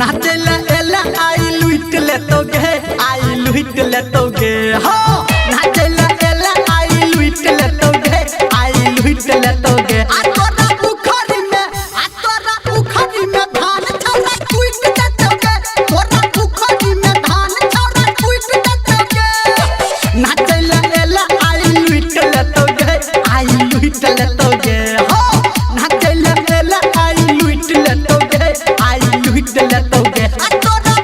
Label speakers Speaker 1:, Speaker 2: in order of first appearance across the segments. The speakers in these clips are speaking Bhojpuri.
Speaker 1: नाचेला एला आई लुट लेतोगे आई लुट लेतोगे हो नाचेला एला आई लुट लेतोगे आई लुट लेतोगे आ तोरा उखरी में धान छौरा टूट देतोगे तोरा उखरी में धान छौरा टूट देतोगे नाचेला एला आई लुट लेतोगे आई लुट लेतोगे हो नाचेला एला आई लुट लेतोगे आई लुट लेतोगे आ तोरा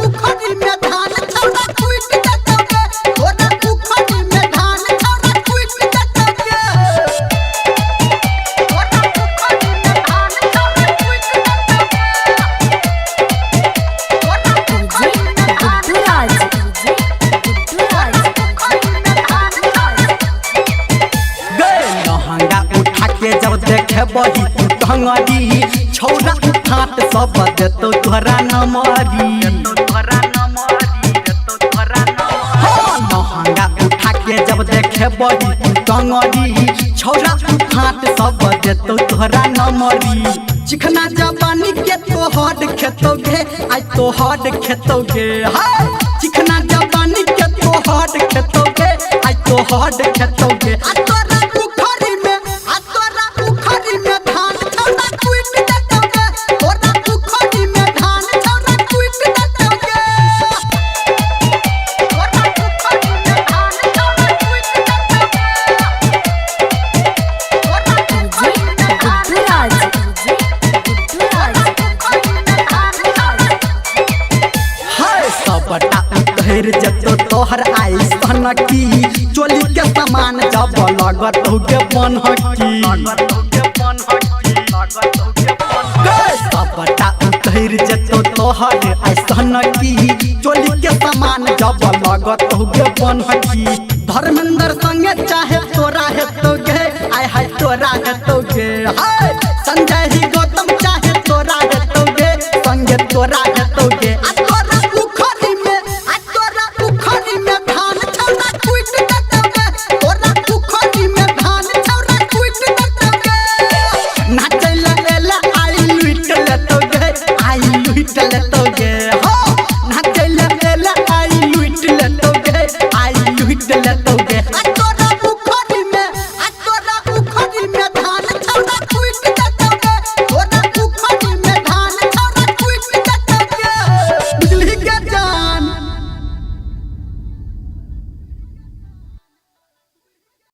Speaker 1: उखरी में धान छौरा टूट देतोगे तोरा उखरी में धान छौरा टूट देतोगे तोरा उखरी में धान छौरा टूट लहंगा उठा के जब देखे बही तू टंगरी छौरा उठात सब देतो तोरा नमरी लहंगा उठा के जब देखे बही तू टंगरी छौरा उठात सब देतो तोरा नमरी चिकना जवानी के तोहर खेतोगे आई तोहर खेतोगे हाय चिकना जवानी के तोहर खेतोगे आई तोहर खेतोगे आ तोरा उखरी में धान छौरा टूट देतोगे तोरा उखरी में धान छौरा टूट देतोगे तोरा उखरी में धान छौरा टूट देतोगे हाय सबटा उधर जतो तोहर आई सनकी चोली के सामान जब लगत होगे बनहकी सबटा उधर जतो तोहर आई सनकी चोली के सामान जब लगत होगे बनहकी धर्मेंद्र संगे चाहे तोरा हेतोगे आय हाय तोरा हेतोगे हाय संजय ही गौतम चाहे तोरा हेतोगे संगे तोरा हेतोगे आ तोरा उखरी में धान छौरा टूट देतोगे तोरा उखरी में धान छौरा टूट देतोगे नाचेला एला आई लुट लेतोगे आई लुट लेतोगे